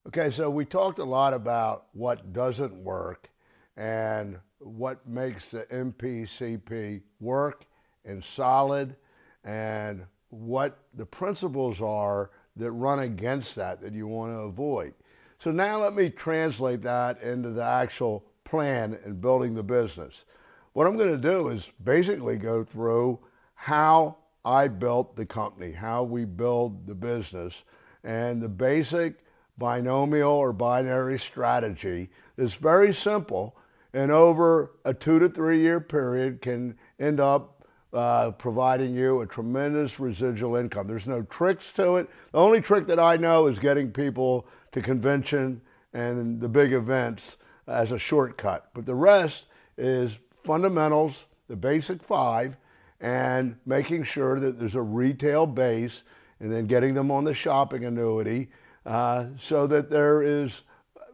Okay, so we talked a lot about what doesn't work and what makes the MPCP work and solid, and what the principles are that run against that you want to avoid. So now let me translate that into the actual plan in building the business. What I'm going to do is basically go through how I built the company, how we build the business, and the basic binomial or binary strategy is very simple, and over a 2 to 3 year period can end up providing you a tremendous residual income. There's no tricks to it. The only trick that I know is getting people to convention and the big events as a shortcut. But the rest is fundamentals, the basic 5, and making sure that there's a retail base, and then getting them on the shopping annuity so that there is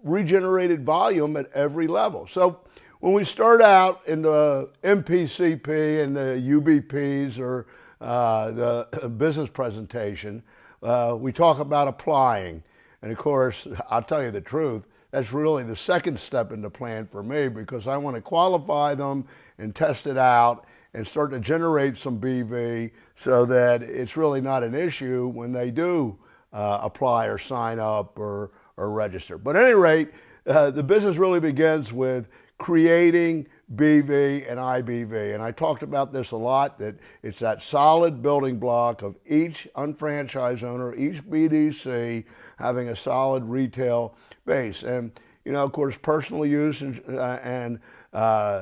regenerated volume at every level. So when we start out in the MPCP and the UBPs or the business presentation, we talk about applying. And of course, I'll tell you the truth, that's really the second step in the plan for me, because I want to qualify them and test it out and start to generate some BV so that it's really not an issue when they do apply or sign up or register. But at any rate, the business really begins with creating BV and IBV. And I talked about this a lot, that it's that solid building block of each unfranchised owner, each BDC having a solid retail base. And, of course, personal use and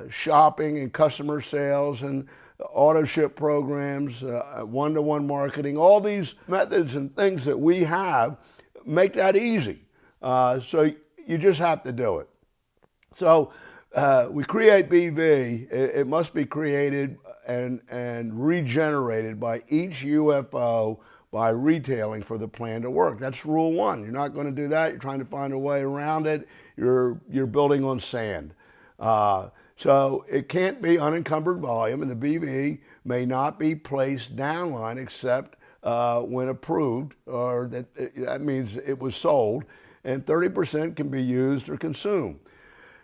shopping and customer sales and auto ship programs, one-to-one marketing, all these methods and things that we have make that easy. So you just have to do it. So we create BV. It must be created and regenerated by each UFO by retailing for the plan to work. That's rule 1. You're not going to do that. You're trying to find a way around it. You're building on sand. So it can't be unencumbered volume, and the BV may not be placed downline except when approved, or that means it was sold, and 30% can be used or consumed.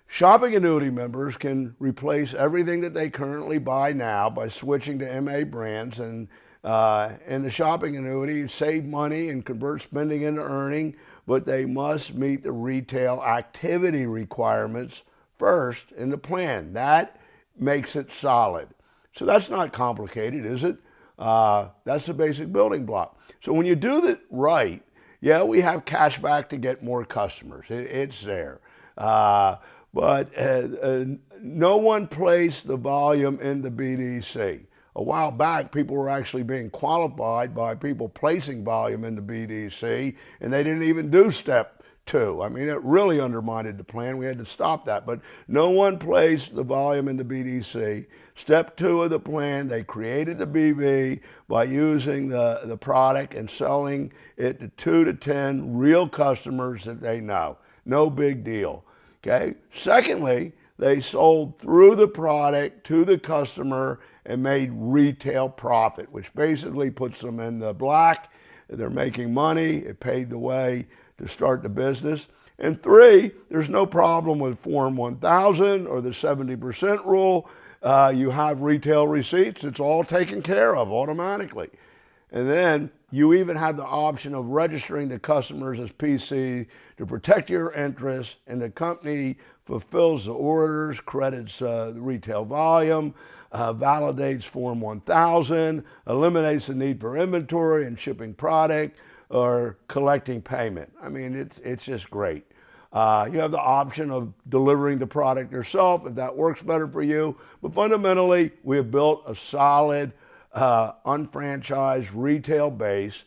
Shopping annuity members can replace everything that they currently buy now by switching to MA brands, and in the shopping annuity, save money and convert spending into earning, but they must meet the retail activity requirements first in the plan. That makes it solid. So that's not complicated, is it? That's the basic building block. So when you do it right, yeah, we have cash back to get more customers. It's there. But no one placed the volume in the BDC. A while back, people were actually being qualified by people placing volume in the BDC, and they didn't even do step 2. I mean, it really undermined the plan. We had to stop that. But no one placed the volume in the BDC. Step 2 of the plan, they created the BV by using the product and selling it to 2 to 10 real customers that they know. No big deal. Okay. Secondly, they sold through the product to the customer and made retail profit, which basically puts them in the black. They're making money. It paid the way to start the business. And 3, there's no problem with Form 1000 or the 70% rule. You have retail receipts. It's all taken care of automatically. And then you even have the option of registering the customers as PC to protect your interests, and the company fulfills the orders, credits the retail volume, validates Form 1000, eliminates the need for inventory and shipping product or collecting payment. I mean, it's just great. You have the option of delivering the product yourself if that works better for you. But fundamentally, we have built a solid unfranchised retail base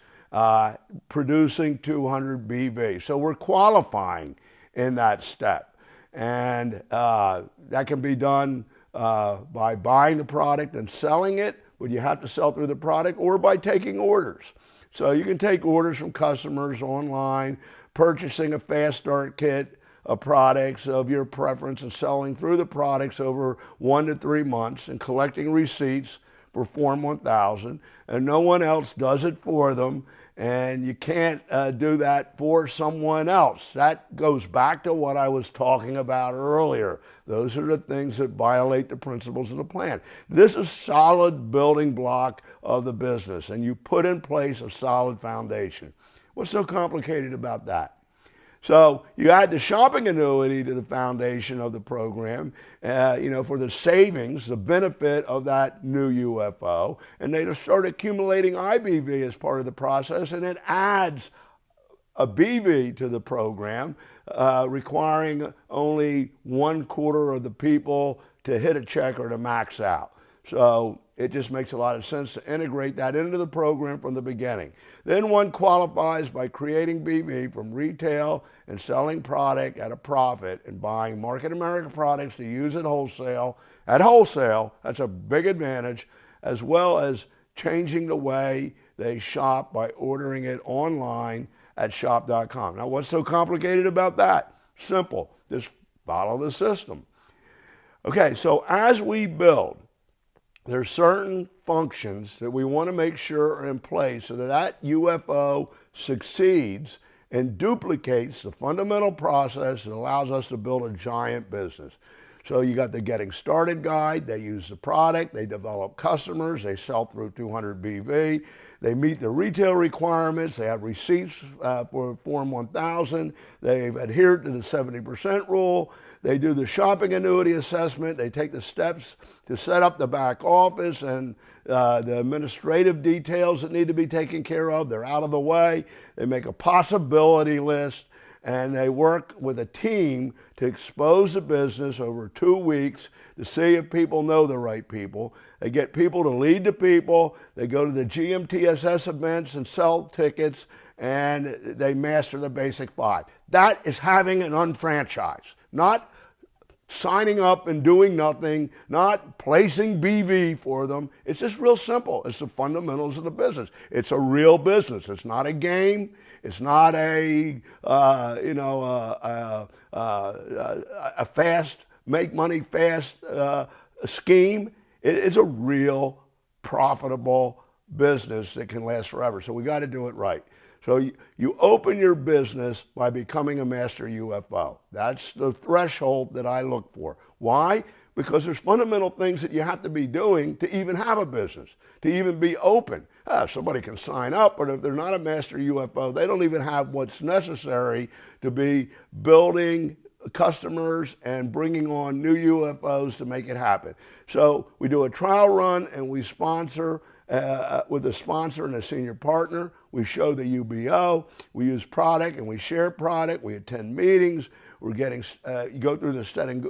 producing 200 BV. So we're qualifying in that step. And that can be done by buying the product and selling it, but you have to sell through the product, or by taking orders. So you can take orders from customers online, purchasing a fast start kit of products of your preference and selling through the products over 1 to 3 months and collecting receipts for Form 1000, and no one else does it for them, and you can't do that for someone else. That goes back to what I was talking about earlier. Those are the things that violate the principles of the plan. This is solid building block of the business, and you put in place a solid foundation. What's so complicated about that? So you add the shopping annuity to the foundation of the program, for the savings, the benefit of that new UFO, and they just start accumulating IBV as part of the process, and it adds a BV to the program, requiring only 1/4 of the people to hit a check or to max out. So it just makes a lot of sense to integrate that into the program from the beginning. Then one qualifies by creating BV from retail and selling product at a profit and buying Market America products to use at wholesale. At wholesale, that's a big advantage, as well as changing the way they shop by ordering it online at shop.com. Now, what's so complicated about that? Simple. Just follow the system. Okay, so as we build, there's certain functions that we want to make sure are in place so that that UFO succeeds and duplicates the fundamental process that allows us to build a giant business. So you got the Getting Started guide, they use the product, they develop customers, they sell through 200 BV, they meet the retail requirements, they have receipts for Form 1000, they've adhered to the 70% rule, they do the shopping annuity assessment, they take the steps to set up the back office and the administrative details that need to be taken care of, they're out of the way, they make a possibility list, and they work with a team to expose the business over 2 weeks to see if people know the right people. They get people to lead the people, they go to the GMTSS events and sell tickets, and they master the basic 5. That is having an unfranchise, not signing up and doing nothing, not placing BV for them. It's just real simple. It's the fundamentals of the business. It's a real business. It's not a game. It's not a fast, make money fast scheme. It is a real profitable business that can last forever. So we got to do it right. So you open your business by becoming a master UFO. That's the threshold that I look for. Why? Because there's fundamental things that you have to be doing to even have a business, to even be open. Somebody can sign up, but if they're not a master UFO, they don't even have what's necessary to be building customers and bringing on new UFOs to make it happen. So we do a trial run and we sponsor with a sponsor and a senior partner. We show the UBO, we use product and we share product, we attend meetings, we're go through the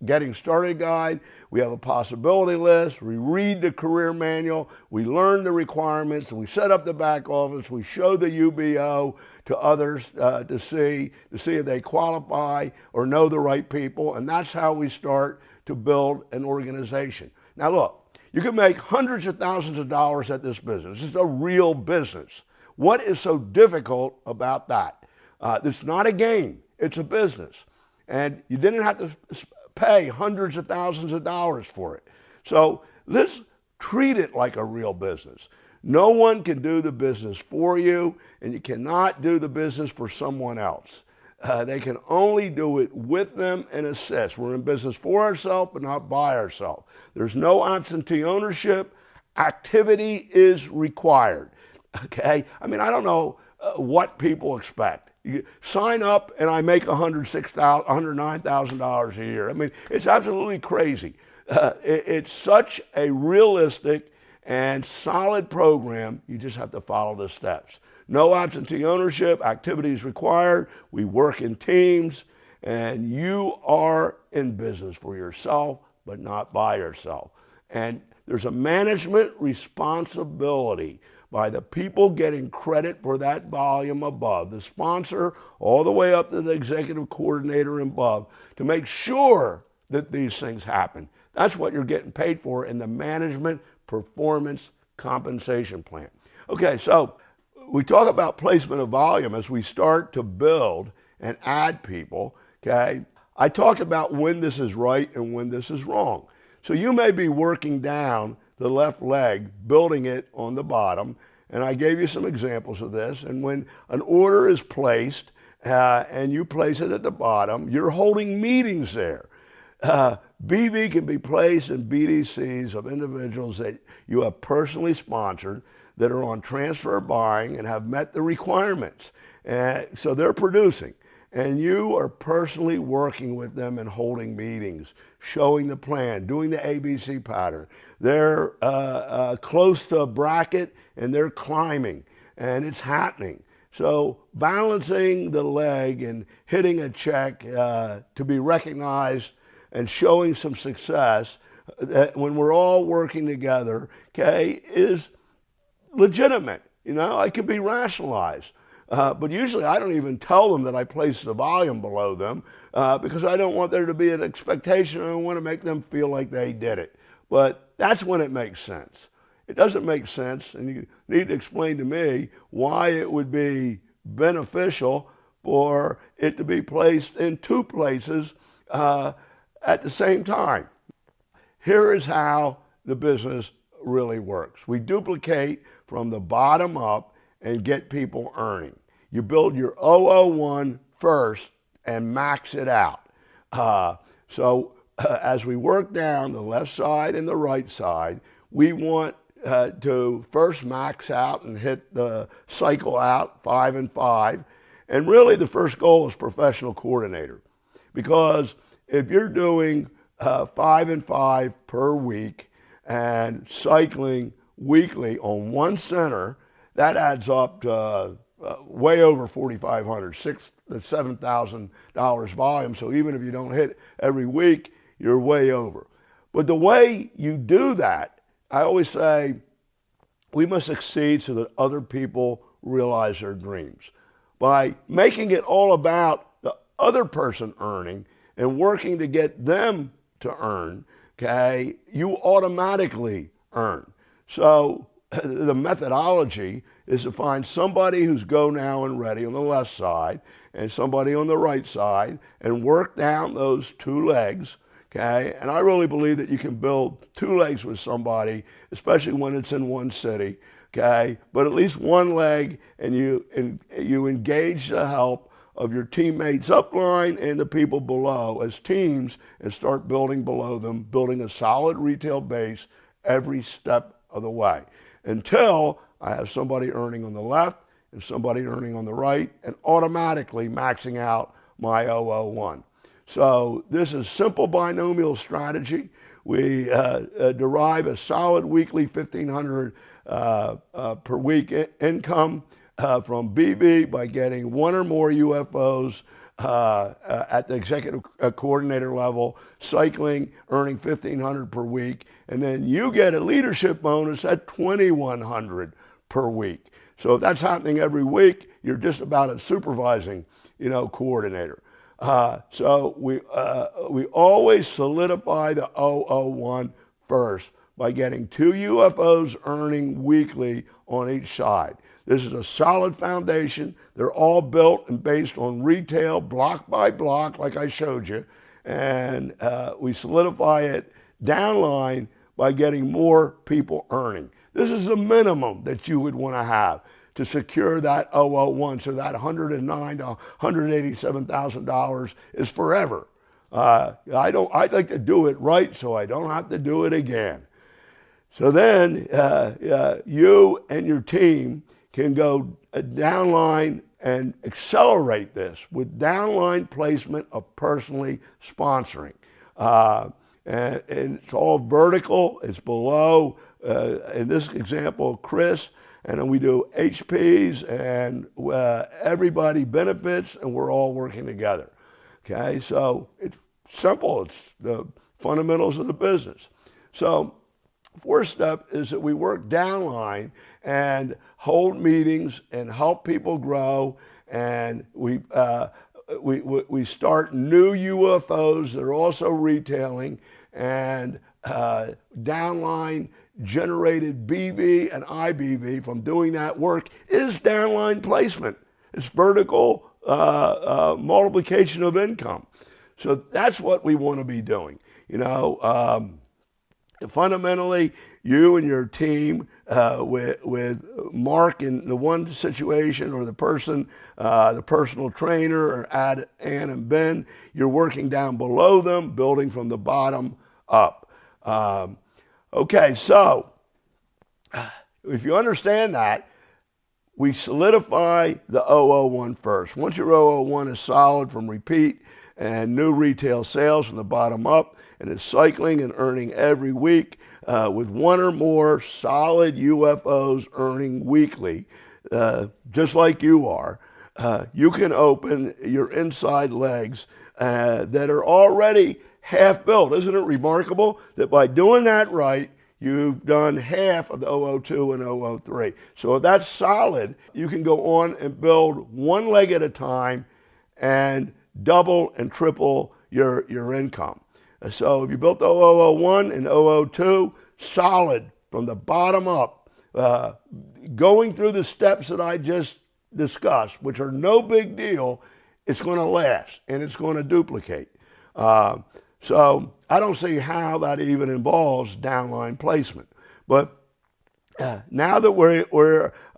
Getting Started guide, we have a possibility list, we read the career manual, we learn the requirements, we set up the back office, we show the UBO to others to see if they qualify or know the right people, and that's how we start to build an organization. Now look, you can make hundreds of thousands of dollars at this business. It's a real business. What is so difficult about that? It's not a game, it's a business. And you didn't have to pay hundreds of thousands of dollars for it. So let's treat it like a real business. No one can do the business for you, and you cannot do the business for someone else. They can only do it with them and assist. We're in business for ourselves, but not by ourselves. There's no absentee ownership. Activity is required. Okay? I mean, I don't know what people expect. You sign up and I make $109,000 a year. I mean, it's absolutely crazy. It's such a realistic and solid program. You just have to follow the steps. No absentee ownership, activities required, we work in teams, and you are in business for yourself, but not by yourself. And there's a management responsibility by the people getting credit for that volume above, the sponsor all the way up to the executive coordinator and above, to make sure that these things happen. That's what you're getting paid for in the management performance compensation plan. Okay, so we talk about placement of volume as we start to build and add people, okay? I talked about when this is right and when this is wrong. So you may be working down the left leg, building it on the bottom, And I gave you some examples of this. And when an order is placed and you place it at the bottom, you're holding meetings there. BV can be placed in BDCs of individuals that you have personally sponsored that are on transfer buying and have met the requirements. So they're producing. And you are personally working with them and holding meetings, showing the plan, doing the ABC pattern. They're close to a bracket and they're climbing, and it's happening. So balancing the leg and hitting a check to be recognized and showing some success when we're all working together, okay, is legitimate. You know, it can be rationalized. But usually I don't even tell them that I place the volume below them because I don't want there to be an expectation. I want to make them feel like they did it. But that's when it makes sense. It doesn't make sense, and you need to explain to me why it would be beneficial for it to be placed in two places at the same time. Here is how the business really works. We duplicate from the bottom up and get people earning. You build your 001 first and max it out. As we work down the left side and the right side, we want to first max out and hit the cycle out 5 and 5. And really the first goal is professional coordinator. Because if you're doing 5 and 5 per week and cycling weekly on one center, that adds up to way over $4,500, $6,000 to $7,000 volume. So even if you don't hit every week, you're way over. But the way you do that, I always say, we must succeed so that other people realize their dreams. By making it all about the other person earning and working to get them to earn, okay, you automatically earn. So the methodology is to find somebody who's go now and ready on the left side and somebody on the right side and work down those two legs. Okay, and I really believe that you can build two legs with somebody, especially when it's in one city. Okay, but at least one leg, and you engage the help of your teammates upline and the people below as teams and start building below them, building a solid retail base every step of the way until I have somebody earning on the left and somebody earning on the right and automatically maxing out my 001. So this is simple binomial strategy. We derive a solid weekly $1,500 per week income from BB by getting one or more UFOs at the executive coordinator level, cycling, earning $1,500 per week, and then you get a leadership bonus at $2,100 per week. So if that's happening every week, you're just about a supervising, coordinator. So we always solidify the 001 first by getting two UFOs earning weekly on each side. This is a solid foundation. They're all built and based on retail, block by block, like I showed you. And we solidify it downline by getting more people earning. This is the minimum that you would want to have to secure that 001, so that $109,000 to $187,000 is forever. I'd like to do it right so I don't have to do it again. So then you and your team can go downline and accelerate this with downline placement of personally sponsoring. And it's all vertical, it's below, in this example, Chris, and then we do HPs and everybody benefits and we're all working together. Okay, so it's simple, it's the fundamentals of the business. So fourth step is that we work downline and hold meetings and help people grow, and we start new UFOs that are also retailing, and downline generated BV and IBV from doing that work is downline placement. It's vertical multiplication of income. So that's what we want to be doing. fundamentally, you and your team, with Mark in the one situation, or the person, the personal trainer, or Ann and Ben, you're working down below them, building from the bottom up. Okay, so if you understand that, we solidify the 001 first. Once your 001 is solid from repeat and new retail sales from the bottom up, and it's cycling and earning every week, with one or more solid UFOs earning weekly, just like you are, you can open your inside legs that are already half built. Isn't it remarkable that by doing that right, you've done half of the 002 and 003. So if that's solid, you can go on and build one leg at a time and double and triple your income. So if you built the 0001 and 002, solid from the bottom up, going through the steps that I just discussed, which are no big deal, it's going to last and it's going to duplicate. So I don't see how that even involves downline placement. But now that we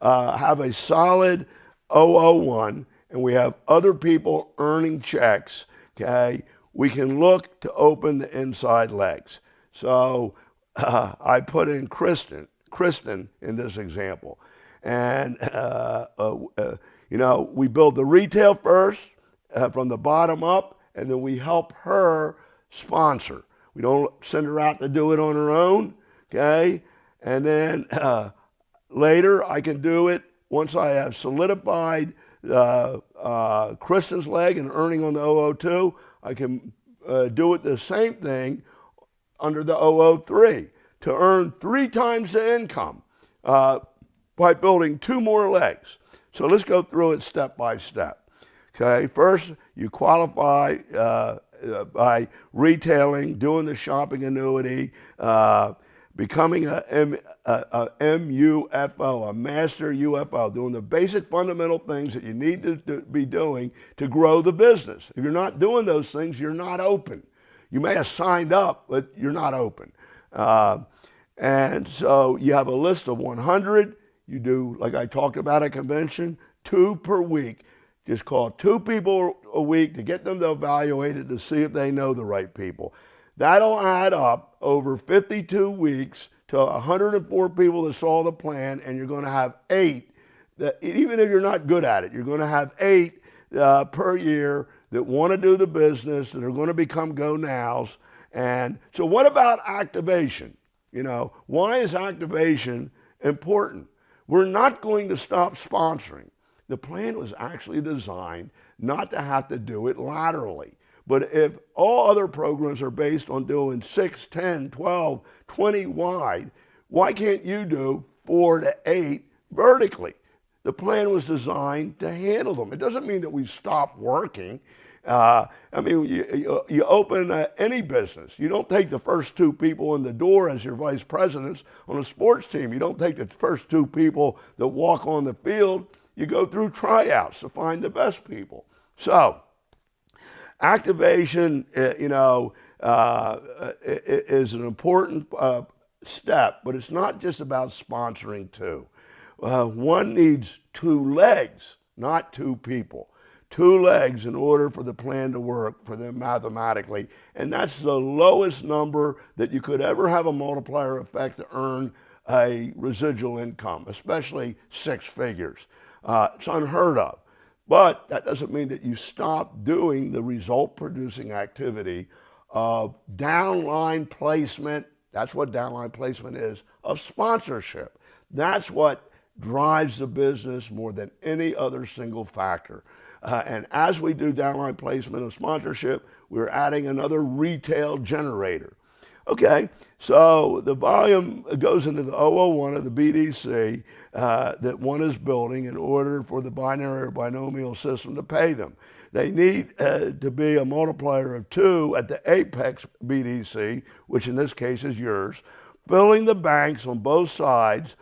have a solid 001 and we have other people earning checks, okay, we can look to open the inside legs. So I put in Kristen in this example. And, we build the retail first from the bottom up, and then we help her sponsor. We don't send her out to do it on her own, okay? And then later I can do it once I have solidified Kristen's leg and earning on the 002. I can do it the same thing under the 003 to earn 3 times the income by building 2 more legs. So let's go through it step by step. Okay, first you qualify by retailing, doing the shopping annuity, becoming a MUFO, a master UFO, doing the basic fundamental things that you need to be doing to grow the business. If you're not doing those things, you're not open. You may have signed up, but you're not open. And so you have a list of 100. You do, like I talked about at convention, 2 per week. Just call 2 people a week to get them to evaluate it to see if they know the right people. That'll add up over 52 weeks to 104 people that saw the plan, and you're going to have 8, that, even if you're not good at it, you're going to have 8 per year that want to do the business, that are going to become go-nows. And so what about activation? Why is activation important? We're not going to stop sponsoring. The plan was actually designed not to have to do it laterally. But if all other programs are based on doing 6, 10, 12, 20 wide, why can't you do 4 to 8 vertically? The plan was designed to handle them. It doesn't mean that we stop working. You open any business. You don't take the first 2 people in the door as your vice presidents on a sports team. You don't take the first 2 people that walk on the field. You go through tryouts to find the best people. So activation, is an important step, but it's not just about sponsoring 2. One needs 2 legs, not 2 people. 2 legs in order for the plan to work for them mathematically. And that's the lowest number that you could ever have a multiplier effect to earn a residual income, especially 6 figures. It's unheard of. But that doesn't mean that you stop doing the result-producing activity of downline placement. That's what downline placement is, of sponsorship. That's what drives the business more than any other single factor. And as we do downline placement of sponsorship, we're adding another retail generator. Okay, so the volume goes into the 001 of the BDC that one is building in order for the binary or binomial system to pay them. They need to be a multiplier of 2 at the apex BDC, which in this case is yours, filling the banks on both sides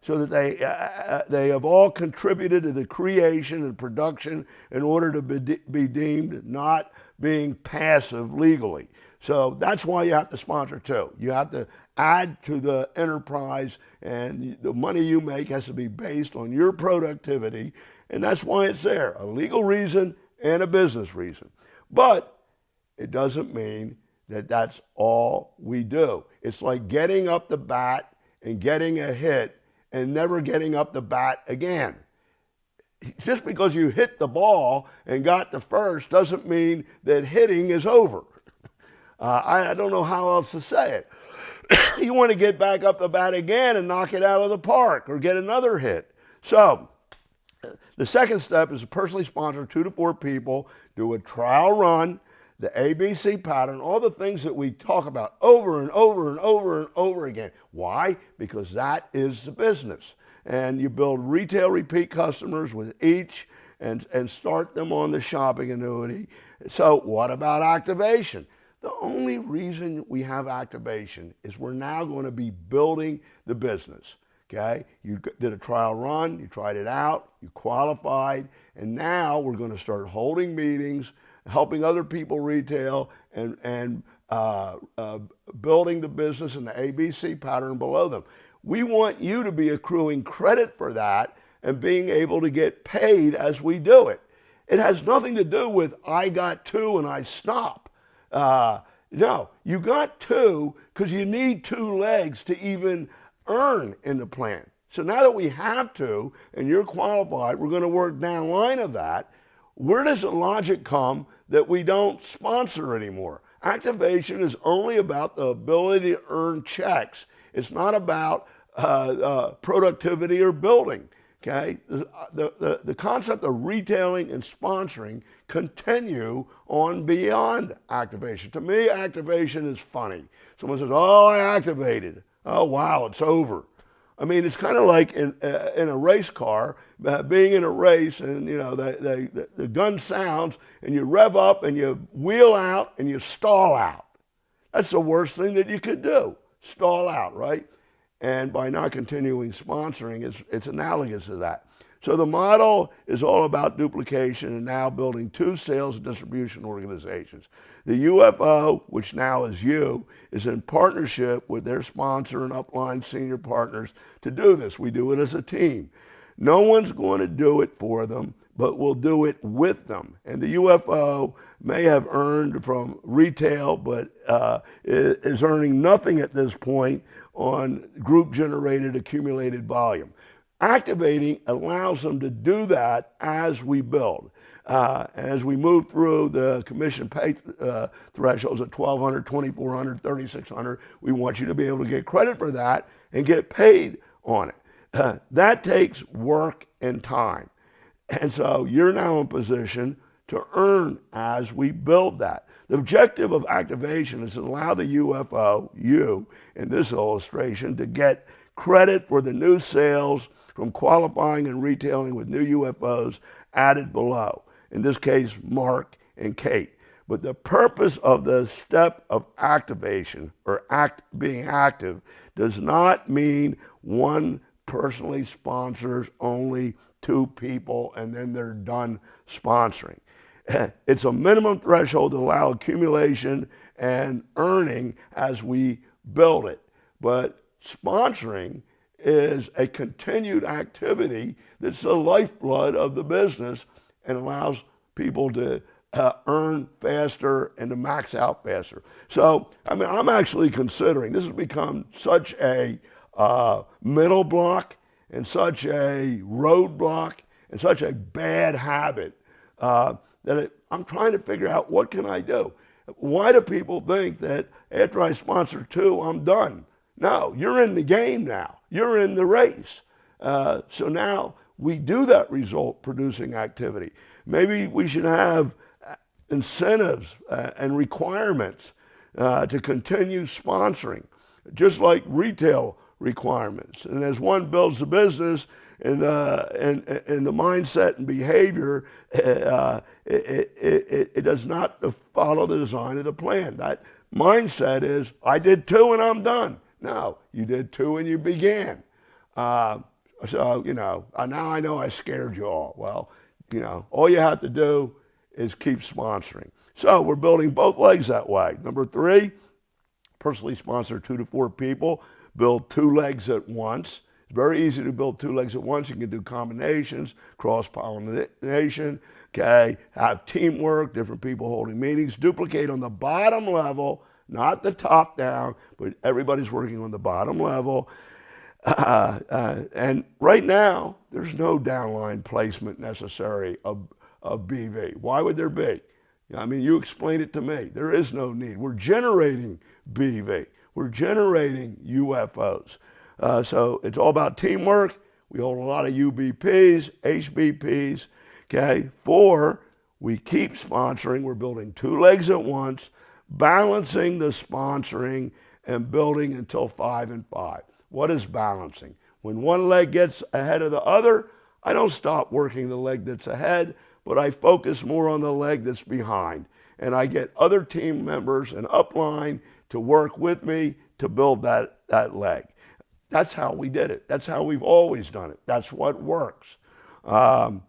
so that they have all contributed to the creation and production in order to be deemed not being passive legally. So that's why you have to sponsor too. You have to add to the enterprise, and the money you make has to be based on your productivity, and that's why it's there, a legal reason and a business reason. But it doesn't mean that that's all we do. It's like getting up the bat and getting a hit and never getting up the bat again. Just because you hit the ball and got to first doesn't mean that hitting is over. I don't know how else to say it. You want to get back up the bat again and knock it out of the park or get another hit. So the second step is to personally sponsor 2 to 4 people, do a trial run, the ABC pattern, all the things that we talk about over and over and over and over again. Why? Because that is the business. And you build retail repeat customers with each and start them on the shopping annuity. So what about activation? The only reason we have activation is we're now going to be building the business. Okay, you did a trial run, you tried it out, you qualified, and now we're going to start holding meetings, helping other people retail, and building the business in the ABC pattern below them. We want you to be accruing credit for that and being able to get paid as we do it. It has nothing to do with I got 2 and I stop. No, you got 2 because you need 2 legs to even earn in the plan. So now that we have 2 and you're qualified, we're going to work down line of that. Where does the logic come that we don't sponsor anymore? Activation is only about the ability to earn checks. It's not about productivity or building. Okay, the concept of retailing and sponsoring continue on beyond activation. To me, activation is funny. Someone says, "Oh, I activated." Oh, wow, it's over. I mean, it's kind of like in a race car, being in a race, and you know the gun sounds, and you rev up, and you wheel out, and you stall out. That's the worst thing that you could do, stall out, right? And by not continuing sponsoring, it's analogous to that. So the model is all about duplication and now building 2 sales and distribution organizations. The UFO, which now is you, is in partnership with their sponsor and upline senior partners to do this. We do it as a team. No one's going to do it for them, but we'll do it with them. And the UFO may have earned from retail, but is earning nothing at this point on group-generated accumulated volume. Activating allows them to do that as we build. As we move through the commission pay thresholds at $1,200, $2,400, $3,600, we want you to be able to get credit for that and get paid on it. That takes work and time. And so you're now in position to earn as we build that. The objective of activation is to allow the UFO, you, in this illustration, to get credit for the new sales from qualifying and retailing with new UFOs added below. In this case, Mark and Kate. But the purpose of the step of activation, or being active, does not mean one personally sponsors only 2 people and then they're done sponsoring. It's a minimum threshold to allow accumulation and earning as we build it. But sponsoring is a continued activity that's the lifeblood of the business and allows people to earn faster and to max out faster. So, I mean, I'm actually considering, this has become such a middle block and such a roadblock and such a bad habit I'm trying to figure out, what can I do? Why do people think that after I sponsor 2, I'm done? No, you're in the game now. You're in the race. So now we do that result-producing activity. Maybe we should have incentives and requirements to continue sponsoring, just like retail requirements. And as one builds the business and the mindset and behavior, it does not follow the design of the plan. That mindset is, I did 2 and I'm done. No, you did 2 and you began. So, now I know I scared you all. Well, all you have to do is keep sponsoring. So we're building both legs that way. Number 3, personally sponsor 2 to 4 people. Build 2 legs at once. It's very easy to build 2 legs at once. You can do combinations, cross-pollination, okay? Have teamwork, different people holding meetings. Duplicate on the bottom level, not the top down, but everybody's working on the bottom level. And right now, there's no downline placement necessary of BV. Why would there be? I mean, you explained it to me. There is no need. We're generating BV. We're generating UFOs. So it's all about teamwork. We hold a lot of UBPs, HBPs. Okay. 4, we keep sponsoring. We're building 2 legs at once, balancing the sponsoring and building until 5 and 5. What is balancing? When one leg gets ahead of the other, I don't stop working the leg that's ahead, but I focus more on the leg that's behind. And I get other team members and upline to work with me to build that leg. That's how we did it. That's how we've always done it. That's what works. So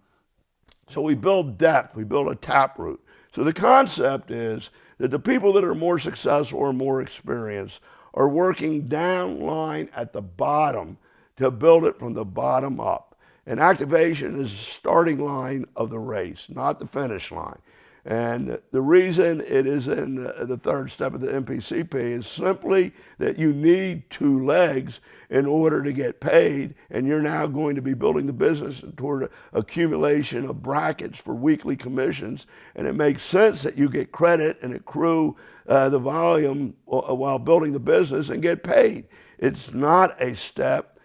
we build depth. We build a taproot. So the concept is that the people that are more successful or more experienced are working down line at the bottom to build it from the bottom up. And activation is the starting line of the race, not the finish line. And the reason it is in the 3rd step of the MPCP is simply that you need 2 legs in order to get paid, and you're now going to be building the business toward accumulation of brackets for weekly commissions, and it makes sense that you get credit and accrue the volume while building the business and get paid. It's not a step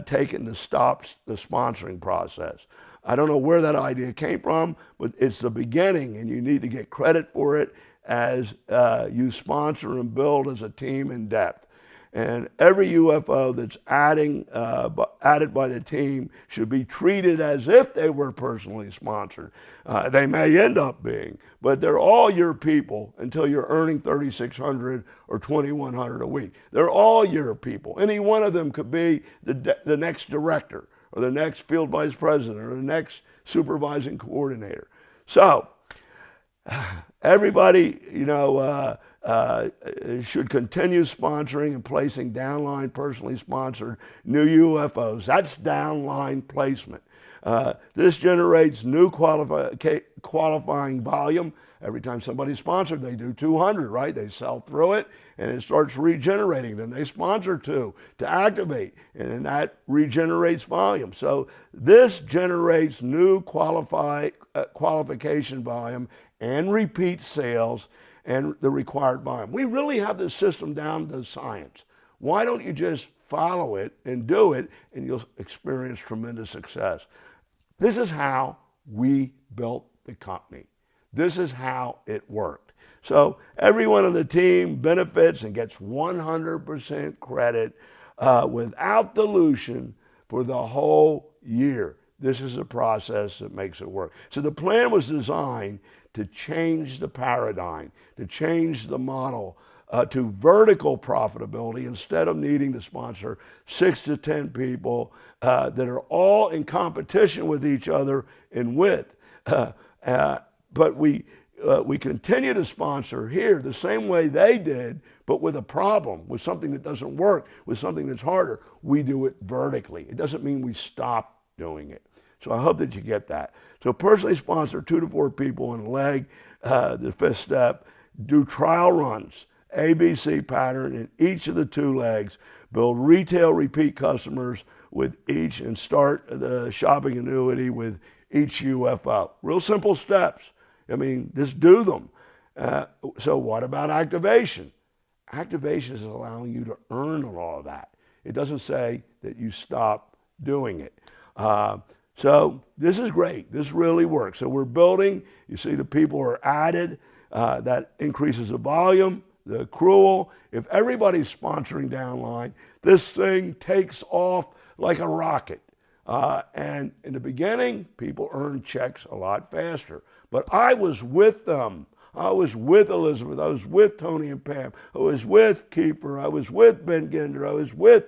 taken to stop the sponsoring process. I don't know where that idea came from, but it's the beginning, and you need to get credit for it as you sponsor and build as a team in depth. And every UFO that's added by the team should be treated as if they were personally sponsored. They may end up being, but they're all your people until you're earning $3,600 or $2,100 a week. They're all your people. Any one of them could be the next director, or the next field vice president, or the next supervising coordinator. So everybody, should continue sponsoring and placing downline personally sponsored new UFOs. That's downline placement. This generates new qualifying volume. Every time somebody's sponsored, they do 200, right? They sell through it, and it starts regenerating. Then they sponsor 2 to activate, and then that regenerates volume. So this generates new qualification volume and repeat sales and the required volume. We really have this system down to science. Why don't you just follow it and do it, and you'll experience tremendous success? This is how we built the company. This is how it worked. So everyone on the team benefits and gets 100% credit without dilution for the whole year. This is a process that makes it work. So the plan was designed to change the paradigm, to change the model to vertical profitability instead of needing to sponsor 6 to 10 people that are all in competition with each other in width. But we continue to sponsor here the same way they did, but with a problem, with something that doesn't work, with something that's harder. We do it vertically. It doesn't mean we stop doing it. So I hope that you get that. So personally sponsor 2 to 4 people in a leg. The 5th step, do trial runs, ABC pattern in each of the 2 legs. Build retail repeat customers with each, and start the shopping annuity with each UFO. Real simple steps. I mean, just do them. So what about activation? Activation is allowing you to earn all of that. It doesn't say that you stop doing it. So this is great. This really works. So we're building. You see the people are added. That increases the volume, the accrual. If everybody's sponsoring downline, this thing takes off like a rocket. And in the beginning, people earn checks a lot faster. But I was with them. I was with Elizabeth. I was with Tony and Pam. I was with Kiefer. I was with Ben Ginder. I was with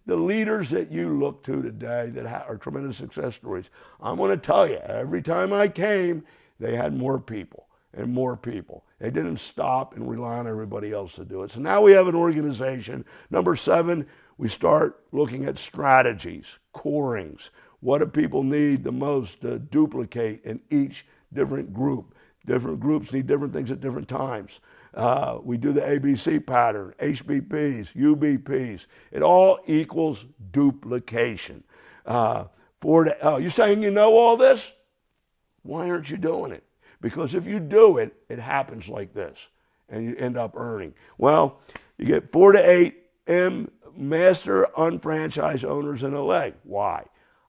the leaders that you look to today that are tremendous success stories, I'm going to tell you, every time I came, they had more people and more people. They didn't stop and rely on everybody else to do it. So now we have an organization. Number 7, we start looking at strategies, corings. What do people need the most to duplicate in each different group? Different groups need different things at different times. We do the ABC pattern, HBPs, UBPs. It all equals duplication. You're saying you know all this? Why aren't you doing it? Because if you do it, it happens like this, and you end up earning. Well, you get 4 to 8 master unfranchised owners in a leg. Why?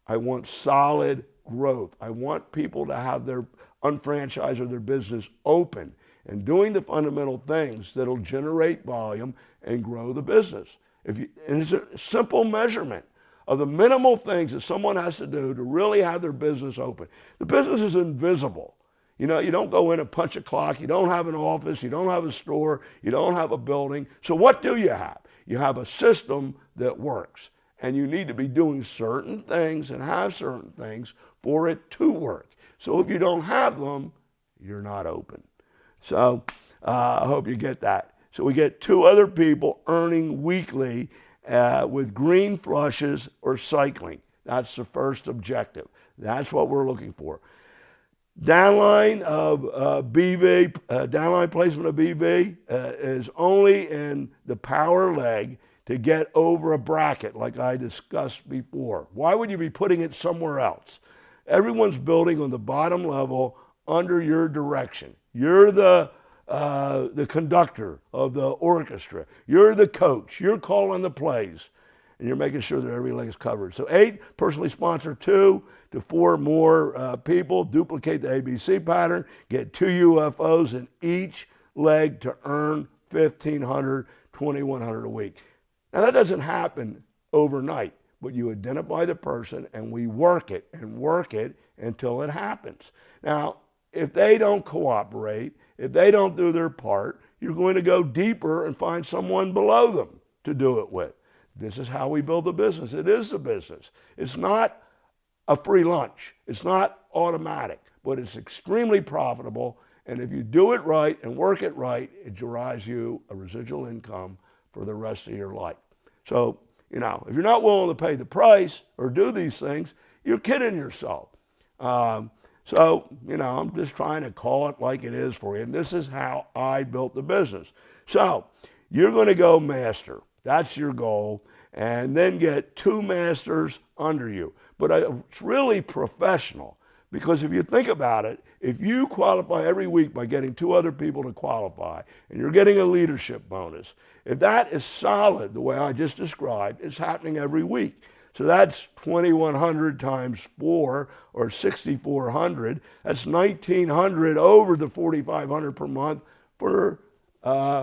I want solid growth. I want people to have their unfranchised or their business open and doing the fundamental things that'll generate volume and grow the business. And it's a simple measurement of the minimal things that someone has to do to really have their business open. The business is invisible. You know, you don't go in and punch a clock. You don't have an office. You don't have a store. You don't have a building. So what do you have? You have a system that works. And you need to be doing certain things and have certain things for it to work. So if you don't have them, you're not open. So I hope you get that. So we get 2 other people earning weekly with green flushes or cycling. That's the first objective. That's what we're looking for. Downline of BV, downline placement of BV is only in the power leg to get over a bracket like I discussed before. Why would you be putting it somewhere else? Everyone's building on the bottom level under your direction. You're the conductor of the orchestra. You're the coach. You're calling the plays, and you're making sure that every leg is covered. So 8, personally sponsor 2 to 4 more people, duplicate the ABC pattern, get 2 UFOs in each leg to earn $1,500, $2,100 a week. Now that doesn't happen overnight, but you identify the person and we work it until it happens. Now, if they don't cooperate, if they don't do their part, you're going to go deeper and find someone below them to do it with. This is how we build a business. It is a business. It's not a free lunch. It's not automatic, but it's extremely profitable. And if you do it right and work it right, it derives you a residual income for the rest of your life. So, you know, if you're not willing to pay the price or do these things, you're kidding yourself. So, you know, I'm just trying to call it like it is for you. And this is how I built the business. So you're going to go master. That's your goal. And then get 2 masters under you. But it's really professional, because if you think about it, if you qualify every week by getting 2 other people to qualify, and you're getting a leadership bonus, if that is solid, the way I just described, it's happening every week. So that's 2,100 times 4, or 6,400. That's 1,900 over the 4,500 per month for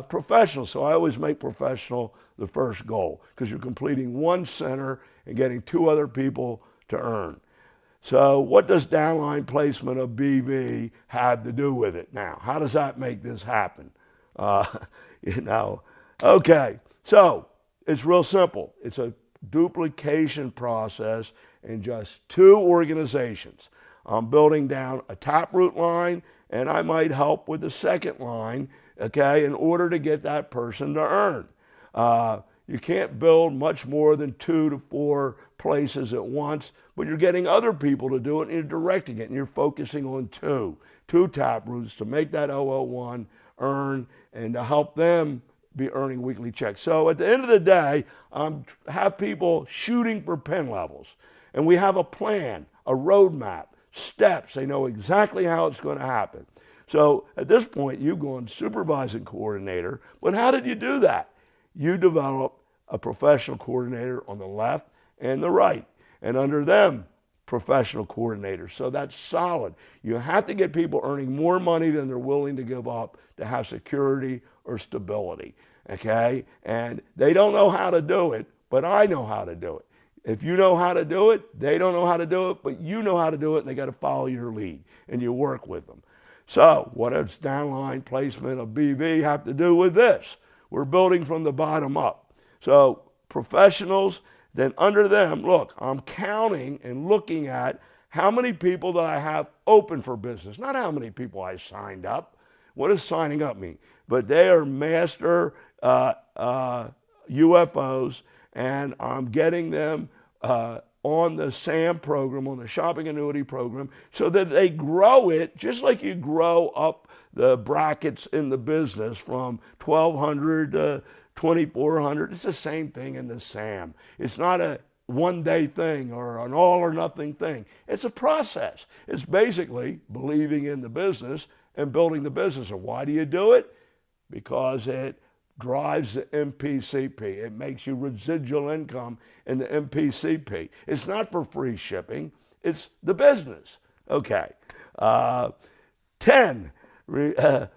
professional. So I always make professional the first goal, because you're completing 1 center and getting 2 other people to earn. So what does downline placement of BV have to do with it now? How does that make this happen? You know, okay, so it's real simple. It's a duplication process in just 2 organizations. I'm building down a taproot line, and I might help with the second line, okay, in order to get that person to earn. You can't build much more than 2 to 4 places at once, but you're getting other people to do it, and you're directing it, and you're focusing on 2 taproots to make that 001 earn and to help them be earning weekly checks. So at the end of the day, have people shooting for pen levels, and we have a plan, a roadmap, steps. They know exactly how it's going to happen. So at this point, you've gone supervising coordinator, but how did you do that? You develop a professional coordinator on the left and the right, and under them, professional coordinators. So that's solid. You have to get people earning more money than they're willing to give up to have security or stability, okay? And they don't know how to do it, but I know how to do it. If you know how to do it, they don't know how to do it, but you know how to do it, and they got to follow your lead, and you work with them. So what does downline placement of BV have to do with this? We're building from the bottom up. So professionals, then under them, look, I'm counting and looking at how many people that I have open for business, not how many people I signed up. What does signing up mean? But they are master UFOs, and I'm getting them on the SAM program, on the shopping annuity program, so that they grow it just like you grow up the brackets in the business from 1,200 to 2,400. It's the same thing in the SAM. It's not a one-day thing or an all-or-nothing thing. It's a process. It's basically believing in the business and building the business. And why do you do it? Because it drives the MPCP. It makes you residual income in the MPCP. It's not for free shipping. It's the business. Okay. 10. By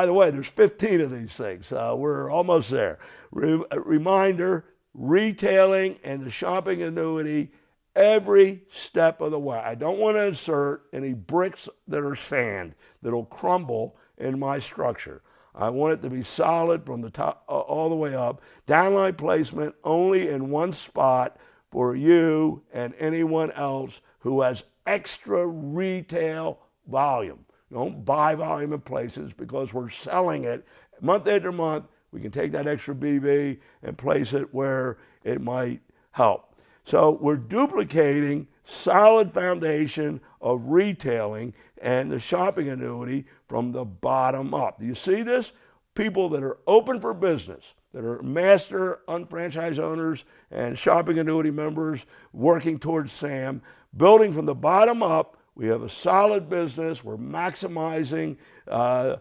the way, there's 15 of these things. We're almost there. Reminder, retailing and the shopping annuity every step of the way. I don't want to insert any bricks that are sand that'll crumble in my structure. I want it to be solid from the top all the way up. Downline placement only in one spot for you and anyone else who has extra retail volume. Don't buy volume in places because we're selling it month after month. We can take that extra BV and place it where it might help. So we're duplicating solid foundation of retailing and the shopping annuity from the bottom up. Do you see this? People that are open for business, that are master unfranchised owners and shopping annuity members working towards SAM, building from the bottom up. We have a solid business. We're maximizing the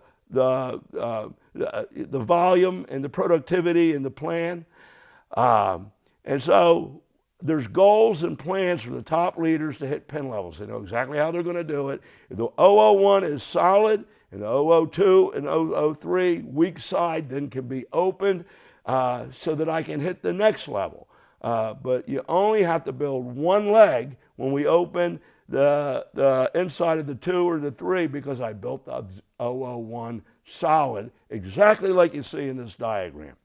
volume and the productivity in the plan. And so there's goals and plans for the top leaders to hit pin levels. They know exactly how they're going to do it. If the 001 is solid and the 002 and 003 weak side then can be opened so that I can hit the next level. But you only have to build one leg when we open the inside of the 2 or the 3 because I built the 001 solid, exactly like you see in this diagram.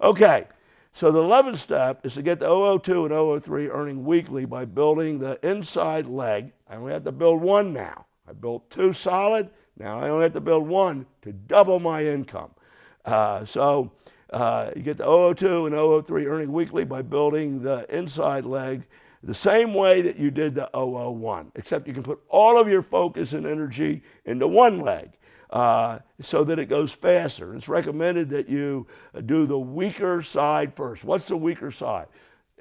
Okay, so the 11th step is to get the 002 and 003 earning weekly by building the inside leg. I only have to build one now. I built 2 solid. Now I only have to build 1 to double my income. So you get the 002 and 003 earning weekly by building the inside leg the same way that you did the 001, except you can put all of your focus and energy into one leg so that it goes faster. It's recommended that you do the weaker side first. What's the weaker side?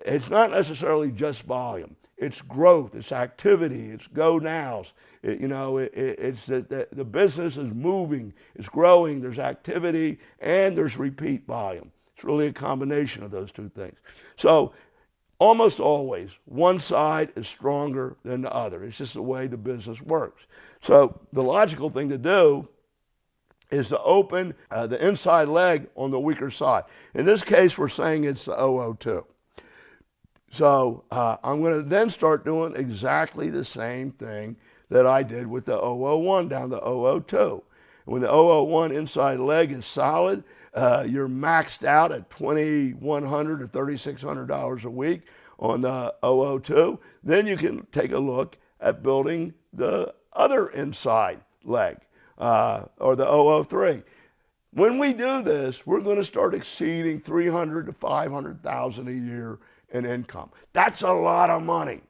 It's not necessarily just volume. It's growth, it's activity, it's go nows. It's that the business is moving, it's growing, there's activity, and there's repeat volume. It's really a combination of those two things. So almost always, one side is stronger than the other. It's just the way the business works. So the logical thing to do is to open the inside leg on the weaker side. In this case, we're saying it's the 002. So I'm going to then start doing exactly the same thing that I did with the 001 down to 002. When the 001 inside leg is solid, you're maxed out at $2,100 to $3,600 a week on the 002. Then you can take a look at building the other inside leg, or the 003. When we do this, we're going to start exceeding $300,000 to $500,000 a year in income. That's a lot of money.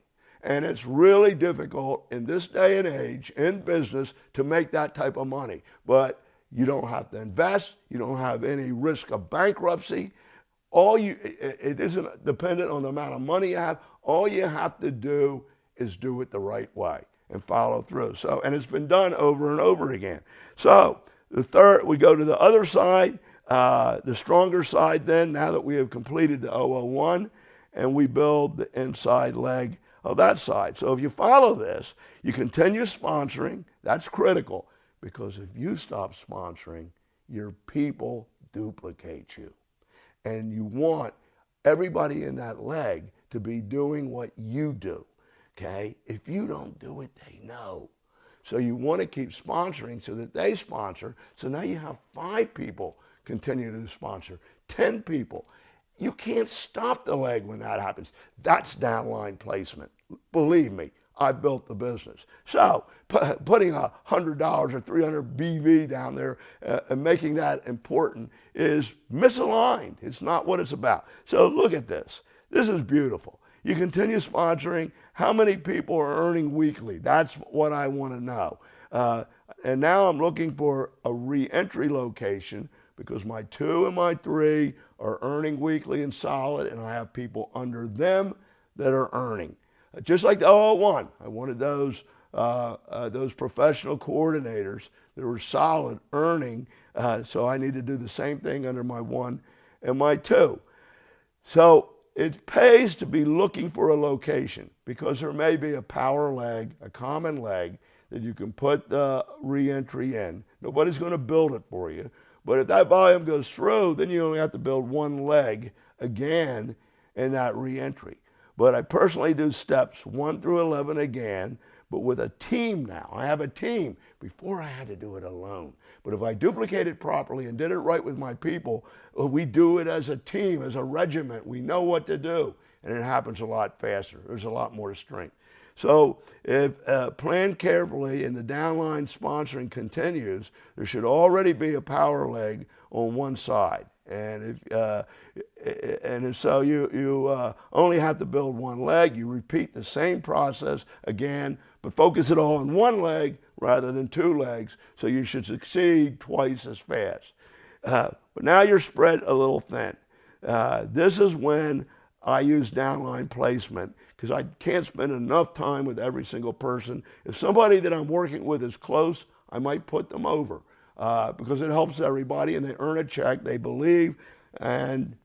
And it's really difficult in this day and age in business to make that type of money. But you don't have to invest. You don't have any risk of bankruptcy. It isn't dependent on the amount of money you have. All you have to do is do it the right way and follow through. So, and it's been done over and over again. So the third, we go to the other side, the stronger side then, now that we have completed the 001, and we build the inside leg of that side. So if you follow this, you continue sponsoring. That's critical, because if you stop sponsoring, your people duplicate you. And you want everybody in that leg to be doing what you do, okay? If you don't do it, they know. So you want to keep sponsoring so that they sponsor. So now you have 5 people continue to sponsor, 10 people. you can't stop the leg when that happens. That's downline placement. Believe me, I built the business. So putting $100 or 300 BV down there and making that important is misaligned. It's not what it's about. So look at this. This is beautiful. You continue sponsoring. How many people are earning weekly? That's what I want to know. And now I'm looking for a re-entry location because my 2 and my 3 are earning weekly and solid, and I have people under them that are earning. Just like the 001, I wanted those professional coordinators that were solid, earning, so I need to do the same thing under my 1 and my 2. So it pays to be looking for a location because there may be a power leg, a common leg, that you can put the re-entry in. Nobody's going to build it for you. But if that volume goes through, then you only have to build 1 leg again in that re-entry. But I personally do steps 1 through 11 again, but with a team now. I have a team. Before I had to do it alone. But if I duplicate it properly and did it right with my people, we do it as a team, as a regiment. We know what to do, and it happens a lot faster. There's a lot more strength. So if plan carefully and the downline sponsoring continues, there should already be a power leg on one side. And so you only have to build 1 leg. You repeat the same process again, but focus it all on 1 leg rather than 2 legs. So you should succeed twice as fast. But now you're spread a little thin. This is when I use downline placement because I can't spend enough time with every single person. If somebody that I'm working with is close, I might put them over because it helps everybody and they earn a check, they believe, and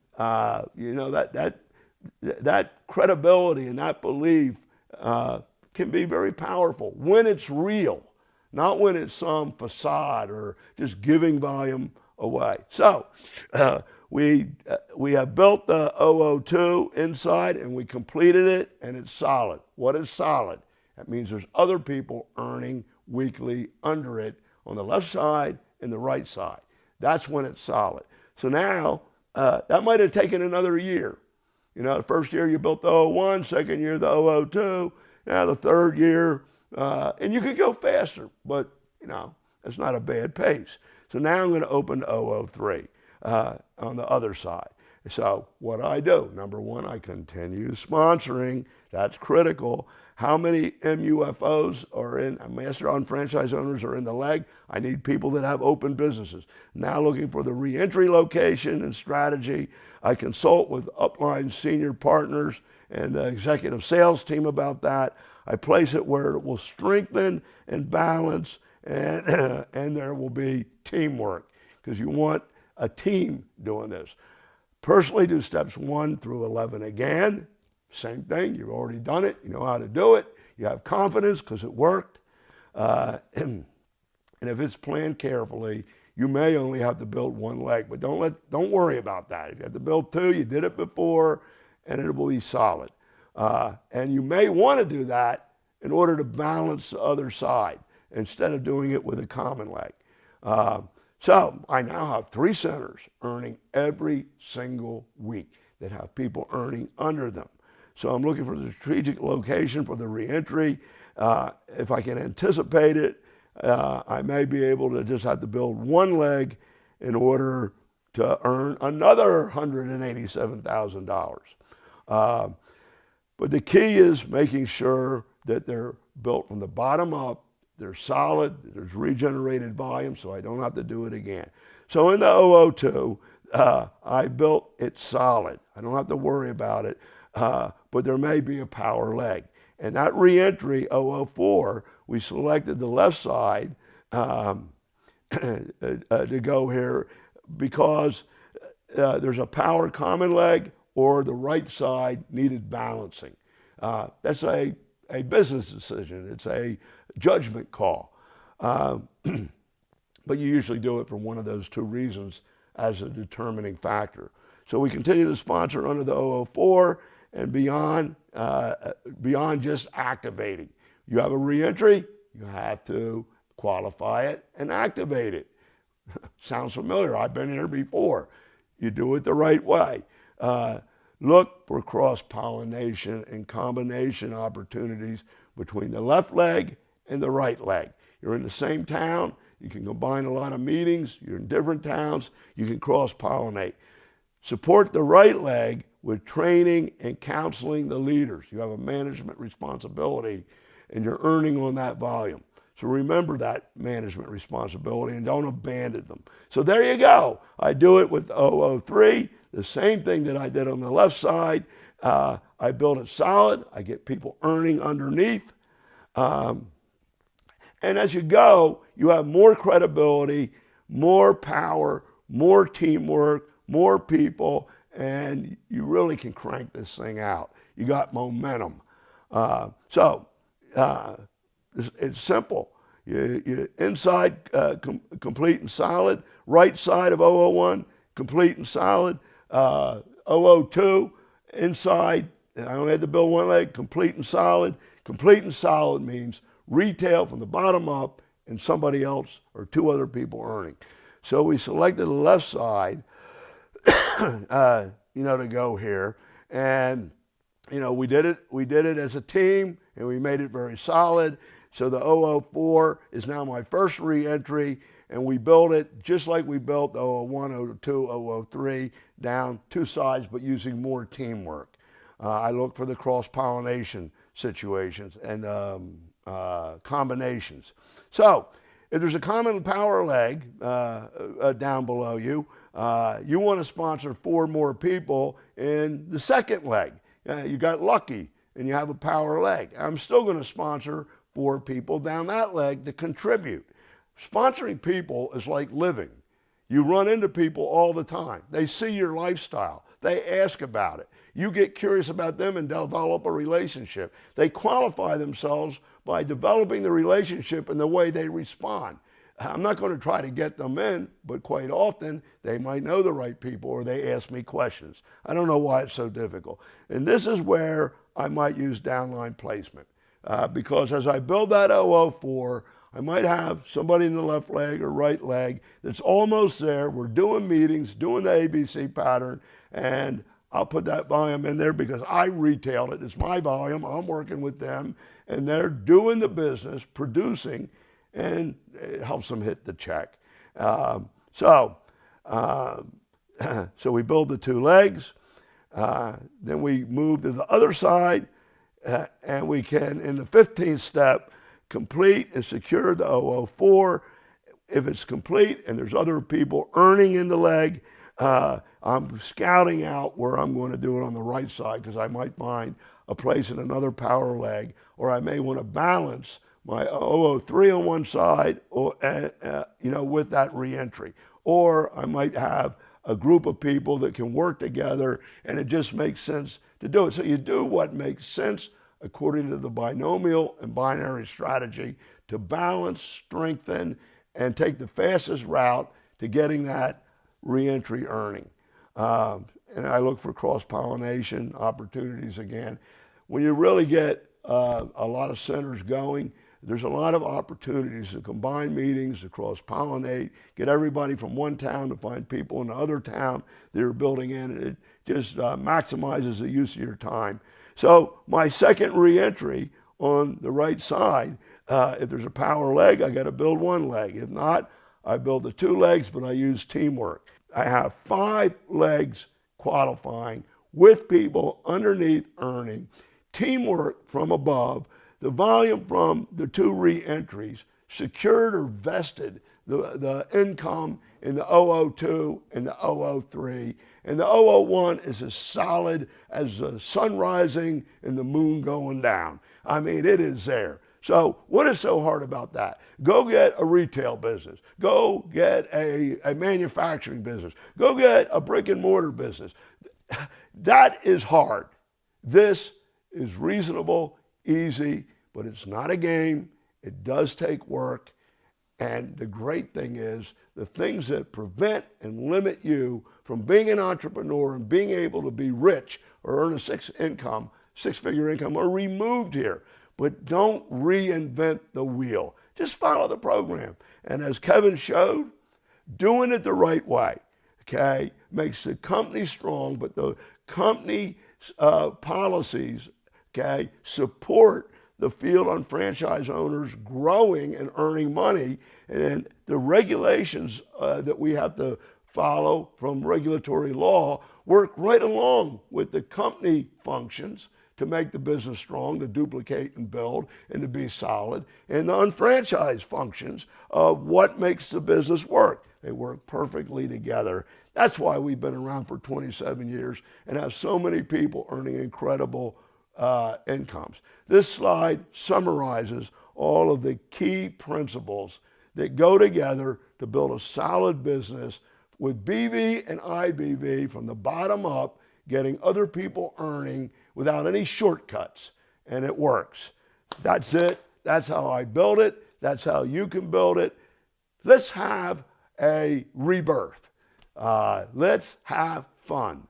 you know that credibility and that belief can be very powerful when it's real, not when it's some facade or just giving volume away. So we have built the 002 inside and we completed it and it's solid. What is solid? That means there's other people earning weekly under it on the left side and the right side. That's when it's solid. So now that might have taken another year. You know, the first year you built the 01, second year the 002, now the third year, and you could go faster, but you know, it's not a bad pace. So now I'm going to open the 003 on the other side. So what I do, number 1, I continue sponsoring. That's critical. How many MUFOs are in, master-owned franchise owners are in the leg? I need people that have open businesses. Now looking for the re-entry location and strategy. I consult with upline senior partners and the executive sales team about that. I place it where it will strengthen and balance, and there will be teamwork because you want a team doing this. Personally, do steps 1 through 11 again. Same thing, you've already done it, you know how to do it, you have confidence because it worked. And if it's planned carefully, you may only have to build 1 leg, but don't worry about that. If you have to build 2, you did it before, and it will be solid. And you may want to do that in order to balance the other side instead of doing it with a common leg. So I now have 3 centers earning every single week that have people earning under them. So I'm looking for the strategic location for the reentry. If I can anticipate it, I may be able to just have to build 1 leg in order to earn another $187,000. But the key is making sure that they're built from the bottom up, they're solid, there's regenerated volume, so I don't have to do it again. So in the 002, I built it solid. I don't have to worry about it, but there may be a power leg. And that reentry, 004, we selected the left side to go here because there's a power common leg or the right side needed balancing. That's a business decision. It's a judgment call. But you usually do it for one of those 2 reasons as a determining factor. So we continue to sponsor under the 004 and beyond just activating. You have a reentry, you have to qualify it and activate it. Sounds familiar. I've been here before. You do it the right way. Look for cross-pollination and combination opportunities between the left leg and the right leg. You're in the same town, you can combine a lot of meetings, you're in different towns, you can cross-pollinate. Support the right leg with training and counseling the leaders. You have a management responsibility and you're earning on that volume. So remember that management responsibility and don't abandon them. So there you go. I do it with 003, the same thing that I did on the left side. I build it solid. I get people earning underneath. And as you go, you have more credibility, more power, more teamwork, more people, and you really can crank this thing out. You got momentum. It's simple. You inside, complete and solid. Right side of 001, complete and solid. 002, inside, and I only had to build one leg, complete and solid. Complete and solid means retail from the bottom up and somebody else or two other people earning. So we selected the left side, to go here. And, we did it as a team and we made it very solid. So the 004 is now my first re-entry, and we built it just like we built the 001, 002, 003, down two sides, but using more teamwork. I look for the cross-pollination situations and combinations. So if there's a common power leg down below you, you want to sponsor 4 more people in the second leg. You got lucky and you have a power leg. I'm still going to sponsor 4 people down that leg to contribute. Sponsoring people is like living. You run into people all the time. They see your lifestyle. They ask about it. You get curious about them and develop a relationship. They qualify themselves by developing the relationship and the way they respond. I'm not going to try to get them in, but quite often they might know the right people or they ask me questions. I don't know why it's so difficult. And this is where I might use downline placement. Because as I build that 004, I might have somebody in the left leg or right leg that's almost there. We're doing meetings, doing the ABC pattern, and I'll put that volume in there because I retailed it. It's my volume. I'm working with them, and they're doing the business, producing, and it helps them hit the check. So we build the 2 legs. Then we move to the other side. And we can, in the 15th step, complete and secure the 004. If it's complete and there's other people earning in the leg, I'm scouting out where I'm going to do it on the right side because I might find a place in another power leg, or I may want to balance my 003 on one side, or with that reentry. Or I might have a group of people that can work together, and it just makes sense to do it. So you do what makes sense according to the binomial and binary strategy to balance, strengthen, and take the fastest route to getting that reentry earning. And I look for cross-pollination opportunities again. When you really get a lot of centers going, there's a lot of opportunities to combine meetings, to cross-pollinate, get everybody from one town to find people in the other town they're building in, and it just maximizes the use of your time. So my second reentry on the right side, if there's a power leg, I got to build 1 leg. If not, I build the 2 legs, but I use teamwork. I have 5 legs qualifying with people underneath earning, teamwork from above, the volume from the 2 re-entries, secured or vested the income in the 002 and the 003. And the 001 is as solid as the sun rising and the moon going down. I mean, it is there. So what is so hard about that? Go get a retail business. Go get a manufacturing business. Go get a brick and mortar business. That is hard. This is reasonable, easy, but it's not a game. It does take work. And the great thing is the things that prevent and limit you from being an entrepreneur and being able to be rich or earn a six-figure income are removed here. But don't reinvent the wheel. Just follow the program. And as Kevin showed, doing it the right way. okay, makes the company strong, but the company policies, okay, support the field on franchise owners growing and earning money, and the regulations that we have to follow from regulatory law work right along with the company functions to make the business strong, to duplicate and build, and to be solid, and the unfranchised functions of what makes the business work. They work perfectly together. That's why we've been around for 27 years and have so many people earning incredible incomes. This slide summarizes all of the key principles that go together to build a solid business with BV and IBV from the bottom up, getting other people earning without any shortcuts, and it works. That's it. That's how I build it. That's how you can build it. Let's have a rebirth. Let's have fun.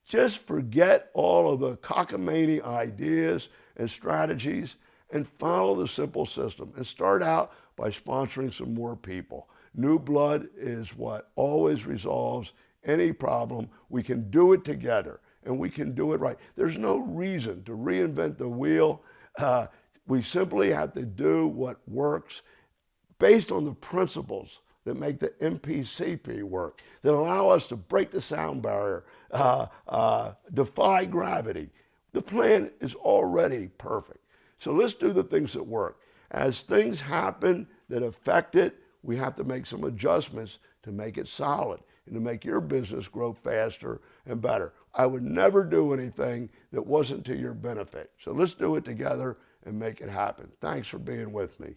Just forget all of the cockamamie ideas and strategies and follow the simple system and start out by sponsoring some more people. New blood is what always resolves any problem. We can do it together and we can do it right. There's no reason to reinvent the wheel. We simply have to do what works based on the principles that make the MPCP work, that allow us to break the sound barrier, defy gravity. The plan is already perfect. So let's do the things that work. As things happen that affect it, we have to make some adjustments to make it solid and to make your business grow faster and better. I would never do anything that wasn't to your benefit. So let's do it together and make it happen. Thanks for being with me.